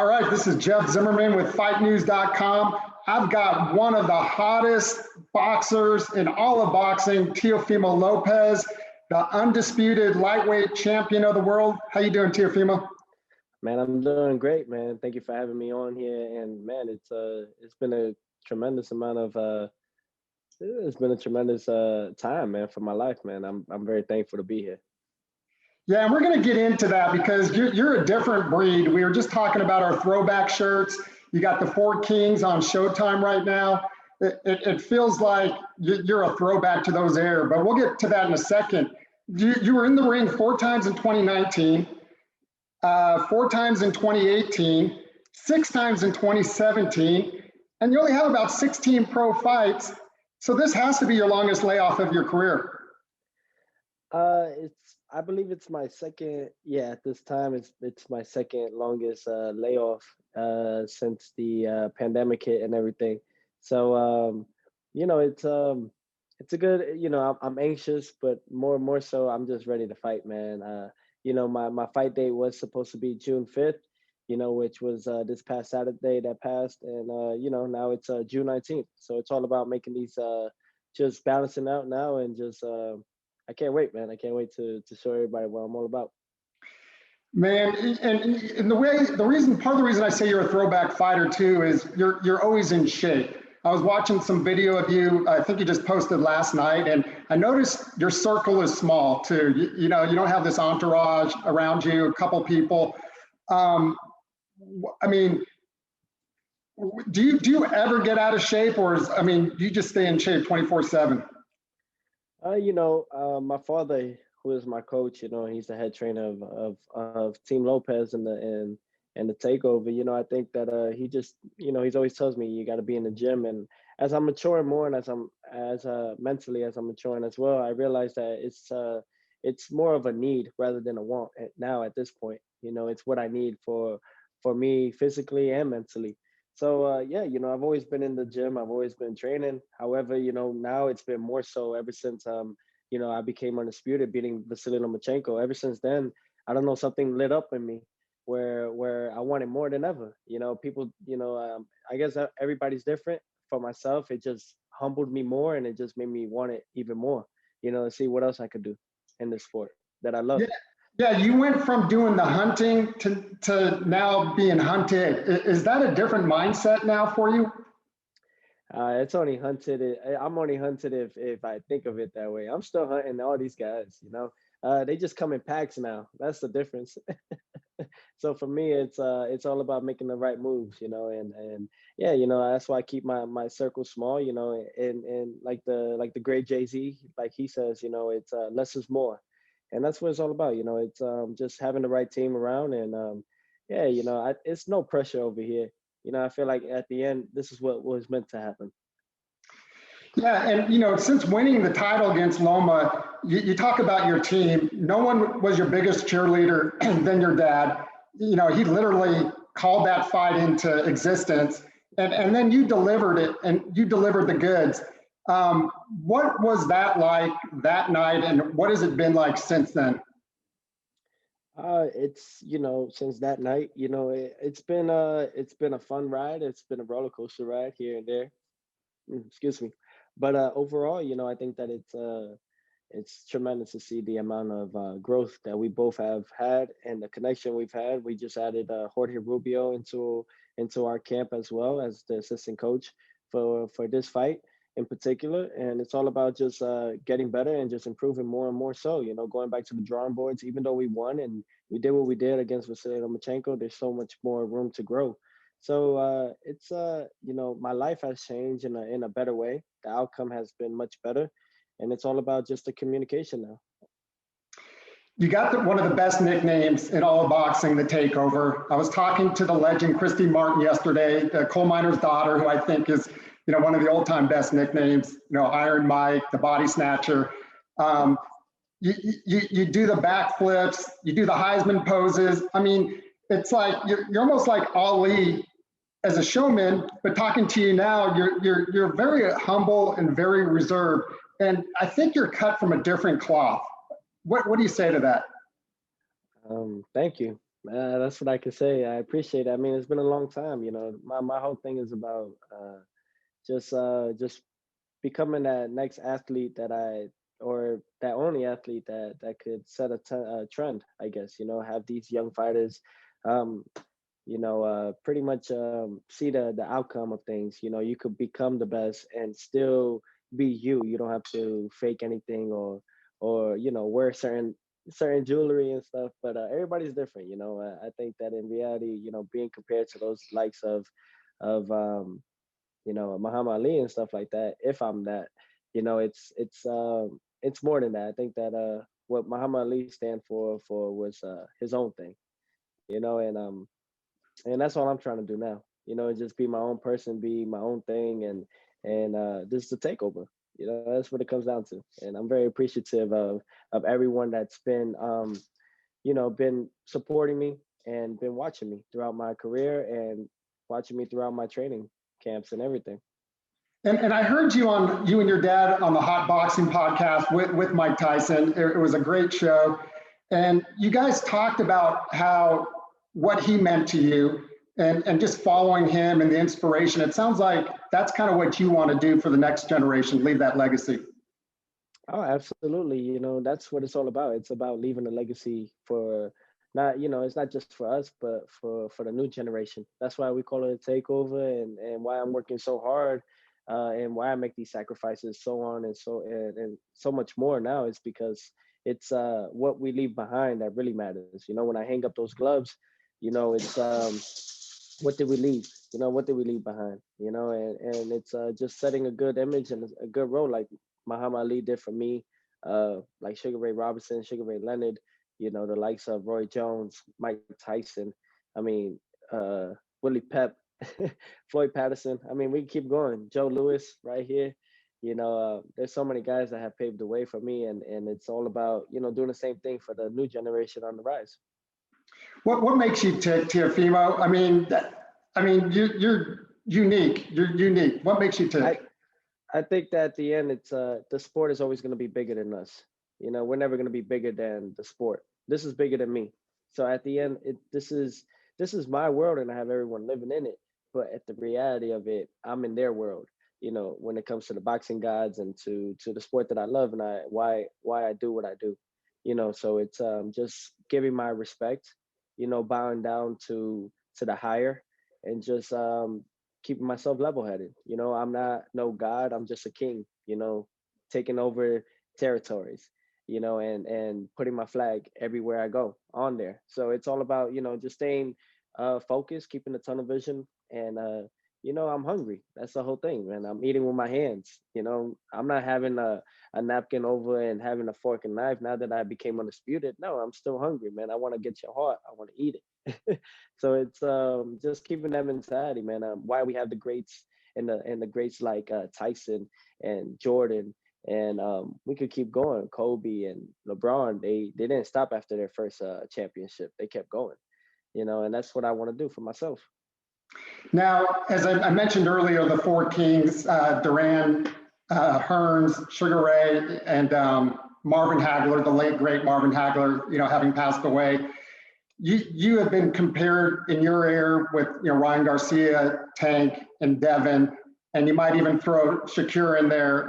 All right, this is Jeff Zimmerman with FightNews.com. I've got one of the hottest boxers in all of boxing, Teofimo Lopez, the undisputed lightweight champion of the world. How you doing, Teofimo? Man, I'm doing great, man. Thank you for having me on here. And man, it's been a tremendous amount of it's been a tremendous time, man, for my life, man. I'm very thankful to be here. Yeah, and we're going to get into that because you're a different breed. We were just talking about our throwback shirts. You got the Four Kings on Showtime right now. It feels like you're a throwback to those era, but we'll get to that in a second. You were in the ring 4 times in 2019, 4 times in 2018, 6 times in 2017, and you only have about 16 pro fights. So this has to be your longest layoff of your career. I believe it's my second. Yeah, at this time, it's my second longest layoff since the pandemic hit and everything. So it's a good. I'm anxious, but more so, I'm just ready to fight, man. My fight date was supposed to be June 5th, which was this past Saturday that passed, and now it's June 19th. So it's all about making these just balancing out now, and just I can't wait, man. I can't wait to show everybody what I'm all about. Man, and part of the reason I say you're a throwback fighter too is you're always in shape. I was watching some video of you. I think you just posted last night, and I noticed your circle is small too. You don't have this entourage around you, a couple people. I mean, do you ever get out of shape, or do you just stay in shape 24/7? My father, who is my coach, he's the head trainer of Team Lopez and the Takeover. I think that he just, he's always tells me you got to be in the gym. And as I'm maturing more, and as mentally as I'm maturing as well, I realize that it's more of a need rather than a want now at this point. It's what I need for me physically and mentally. So I've always been in the gym. I've always been training. However, now it's been more so ever since I became undisputed, beating Vasily Lomachenko. Ever since then, I don't know, something lit up in me where I wanted more than ever. People, I guess everybody's different. For myself, it just humbled me more, and it just made me want it even more. To see what else I could do in this sport that I love. Yeah, you went from doing the hunting to now being hunted. Is that a different mindset now for you? It's only hunted. I'm only hunted if I think of it that way. I'm still hunting all these guys. They just come in packs now. That's the difference. So for me, it's all about making the right moves. That's why I keep my circle small. And like the great Jay-Z, like he says, it's less is more. And that's what it's all about. It's just having the right team around, and it's no pressure over here. I feel like at the end, this is what was meant to happen. Yeah, and since winning the title against Loma, you talk about your team. No one was your biggest cheerleader than your dad. He literally called that fight into existence, and then you delivered it, and you delivered the goods. What was that like that night, and what has it been like since then? It's since that night, it's been a fun ride. It's been a roller coaster ride here and there. Excuse me, but overall, I think that it's tremendous to see the amount of growth that we both have had and the connection we've had. We just added Jorge Rubio into our camp as well as the assistant coach for this fight in particular, and it's all about just getting better and just improving more and more. So going back to the drawing boards, even though we won and we did what we did against Vasily Lomachenko, there's so much more room to grow. So it's my life has changed in a better way. The outcome has been much better, and it's all about just the communication now. You got one of the best nicknames in all of boxing, the Takeover. I was talking to the legend Christy Martin yesterday, the coal miner's daughter, who I think is one of the old-time best nicknames. Iron Mike, the Body Snatcher. You do the backflips, you do the Heisman poses. I mean, it's like you're almost like Ali as a showman, but talking to you now, you're very humble and very reserved. And I think you're cut from a different cloth. What do you say to that? Thank you. That's what I can say. I appreciate it. I mean, it's been a long time. My whole thing is about just becoming that next athlete or that only athlete that could set a trend. I guess have these young fighters, um, pretty much see the outcome of things. You could become the best and still be you. You don't have to fake anything or wear certain jewelry and stuff. But everybody's different. I think that in reality, being compared to those likes of Muhammad Ali and stuff like that. If I'm that, it's more than that. I think that what Muhammad Ali stand for was his own thing, and that's all I'm trying to do now. Just be my own person, be my own thing, and this is the takeover. That's what it comes down to. And I'm very appreciative of everyone that's been supporting me and been watching me throughout my career and watching me throughout my training camps and everything. And I heard you and your dad on the Hot Boxing podcast with Mike Tyson. It was a great show. And you guys talked about how what he meant to you and just following him and the inspiration. It sounds like that's kind of what you want to do for the next generation, leave that legacy. Oh, absolutely. That's what it's all about. It's about leaving a legacy for not, it's not just for us, but for the new generation. That's why we call it a takeover and why I'm working so hard and why I make these sacrifices so on and so much more now is because it's what we leave behind that really matters. When I hang up those gloves, it's what did we leave? What did we leave behind? And it's just setting a good image and a good role like Muhammad Ali did for me, like Sugar Ray Robinson, Sugar Ray Leonard, the likes of Roy Jones, Mike Tyson. I mean, Willie Pep, Floyd Patterson. I mean, we can keep going. Joe Lewis right here. There's so many guys that have paved the way for me, and it's all about doing the same thing for the new generation on the rise. What makes you tick, Teofimo? You're unique. You're unique. What makes you I tick? I think that at the end, it's the sport is always going to be bigger than us. We're never going to be bigger than the sport. This is bigger than me. So at the end, this is my world, and I have everyone living in it. But at the reality of it, I'm in their world. When it comes to the boxing gods and to the sport that I love, and why I do what I do. So it's just giving my respect. Bowing down to the higher, and just keeping myself level headed. I'm not no god. I'm just a king. Taking over territories. And putting my flag everywhere I go on there. So it's all about just staying focused, keeping the tunnel vision, and I'm hungry. That's the whole thing, man. I'm eating with my hands. I'm not having a napkin over and having a fork and knife now that I became undisputed. No, I'm still hungry, man. I want to get your heart. I want to eat it. So it's just keeping that mentality, man. Why we have the greats and the greats like Tyson and Jordan, and we could keep going. Kobe and LeBron, they didn't stop after their first championship. They kept going, and that's what I want to do for myself. Now, as I mentioned earlier, the four kings, Duran, Hearns, Sugar Ray, and Marvin Hagler, the late great Marvin Hagler, having passed away. You have been compared in your era with Ryan Garcia, Tank, and Devin, and you might even throw Shakur in there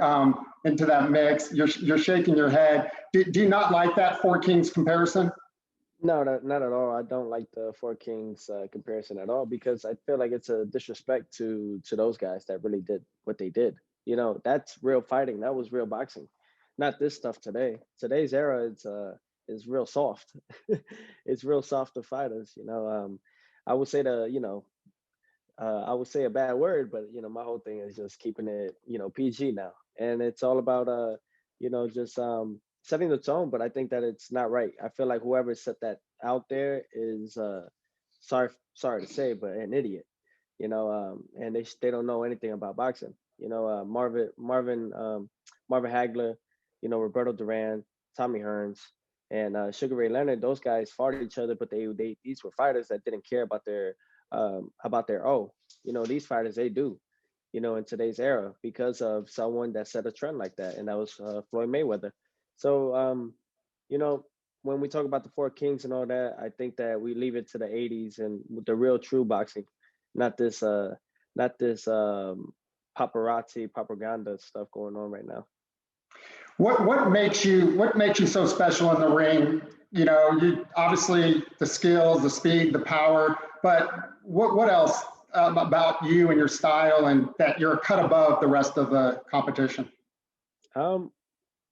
into that mix. You're shaking your head. Do you not like that Four Kings comparison? No, not at all. I don't like the Four Kings comparison at all because I feel like it's a disrespect to those guys that really did what they did. That's real fighting. That was real boxing, not this stuff today. Today's era is real soft. It's real soft to fighters. I would say I would say a bad word, but my whole thing is just keeping it PG now, and it's all about just setting the tone. But I think that it's not right. I feel like whoever set that out there is sorry to say, but an idiot. And they don't know anything about boxing. Marvin Hagler, Roberto Duran, Tommy Hearns, and Sugar Ray Leonard. Those guys fought each other, but they these were fighters that didn't care about their these fighters they do. In today's era because of someone that set a trend like that, and that was Floyd Mayweather. So you know when we talk about the Four Kings and all that, I think that we leave it to the '80s and with the real true boxing, not this not this paparazzi propaganda stuff going on right now. What makes you so special in the ring? You know, you obviously the skills, the speed, the power, but what else about you and your style and that you're a cut above the rest of the competition? Um,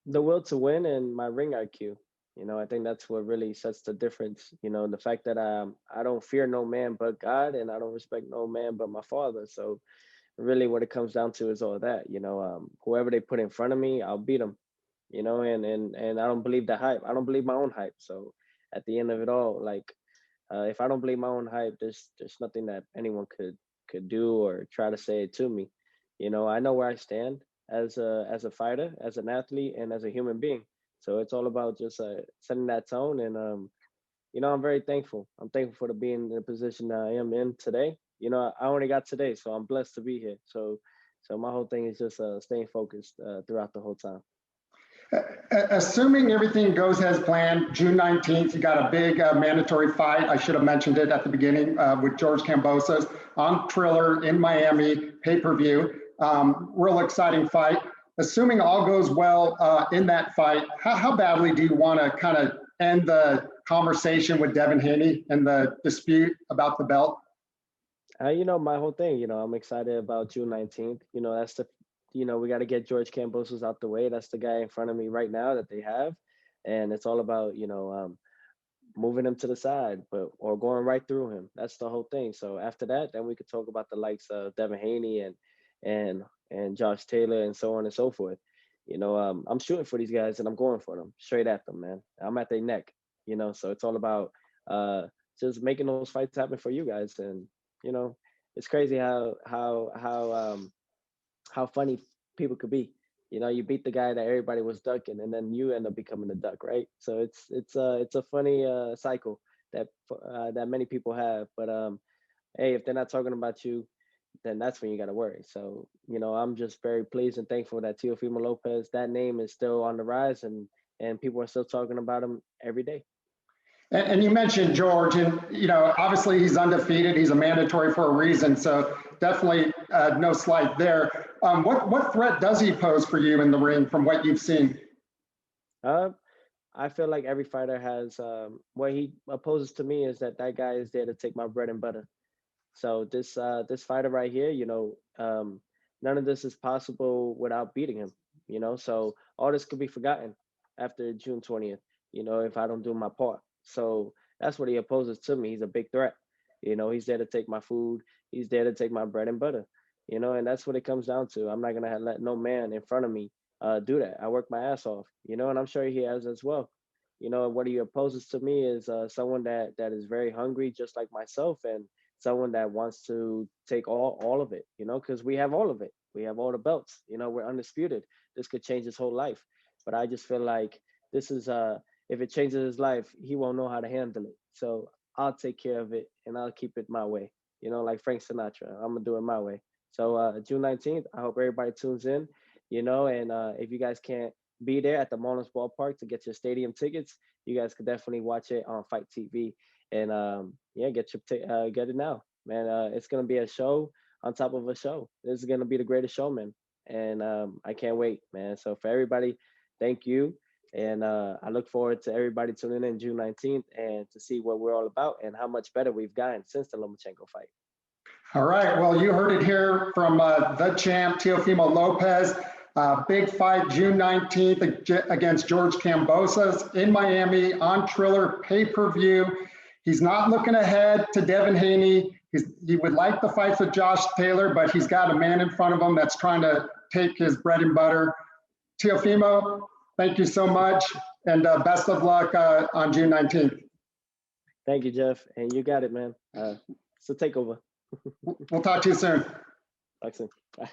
the will to win and my ring IQ. You know, I think that's what really sets the difference. You know, the fact that I don't fear no man but God, and I don't respect no man but my father. So really, what it comes down to is all that. You know, whoever they put in front of me, I'll beat them. You know, and I don't believe the hype. I don't believe my own hype. So at the end of it all, like if I don't believe my own hype, there's nothing that anyone could do or try to say it to me. You know, I know where I stand as a fighter, as an athlete, and as a human being. So it's all about just setting that tone, and you know, I'm very thankful. I'm thankful for to being in the position that I am in today. You know, I only got today, so I'm blessed to be here. So my whole thing is just staying focused throughout the whole time. Assuming everything goes as planned, June 19th, you got a big mandatory fight. I should have mentioned it at the beginning with George Kambosos on Triller in Miami, pay-per-view. Real exciting fight. Assuming all goes well in that fight, how badly do you want to kind of end the conversation with Devin Haney and the dispute about the belt? You know, my whole thing, you know, I'm excited about June 19th. You know, that's the, you know, we got to get George Kambosos out the way. That's the guy in front of me right now that they have. And it's all about, you know, moving him to the side, but or going right through him. That's the whole thing. So after that, then we could talk about the likes of Devin Haney and and Josh Taylor and so on and so forth. You know, I'm shooting for these guys and I'm going for them straight at them, man. I'm at their neck. You know, so it's all about just making those fights happen for you guys. And you know, it's crazy how funny people could be. You know, you beat the guy that everybody was ducking, and then you end up becoming the duck, right? So it's a funny cycle that that many people have. But hey, if they're not talking about you, then that's when you got to worry. So you know, I'm just very pleased and thankful that Teofimo Lopez, that name is still on the rise, and people are still talking about him every day. And you mentioned George, and you know, obviously he's undefeated. He's a mandatory for a reason, so definitely no slight there. What threat does he pose for you in the ring from what you've seen? Uh, I feel like every fighter has what he opposes to me is that that guy is there to take my bread and butter. So this fighter right here, you know, none of this is possible without beating him. You know, so all this could be forgotten after June 20th. You know, if I don't do my part. So that's what he opposes to me. He's a big threat. You know, he's there to take my food. He's there to take my bread and butter. You know, and that's what it comes down to. I'm not gonna let no man in front of me do that. I work my ass off. You know, and I'm sure he has as well. You know, what he opposes to me is someone that is very hungry, just like myself, and someone that wants to take all of it, you know, because we have all of it. We have all the belts, you know, we're undisputed. This could change his whole life. But I just feel like this is if it changes his life, he won't know how to handle it. So I'll take care of it and I'll keep it my way. You know, like Frank Sinatra. I'm gonna do it my way. So June 19th, I hope everybody tunes in, you know, and if you guys can't be there at the Marlins ballpark to get your stadium tickets, you guys could definitely watch it on Fight TV and yeah, get it now, man. It's gonna be a show on top of a show. This is gonna be the greatest showman, and I can't wait, man. So for everybody, thank you, and I look forward to everybody tuning in June 19th and to see what we're all about and how much better we've gotten since the Lomachenko fight. All right. Well, you heard it here from the champ, Teofimo Lopez. Big fight June 19th against George Kambosos in Miami on Triller pay-per-view. He's not looking ahead to Devin Haney. He would like the fights with Josh Taylor, but he's got a man in front of him that's trying to take his bread and butter. Teofimo, thank you so much, and best of luck on June 19th. Thank you, Jeff, and you got it, man. It's a takeover. We'll talk to you soon. Talk soon. Bye.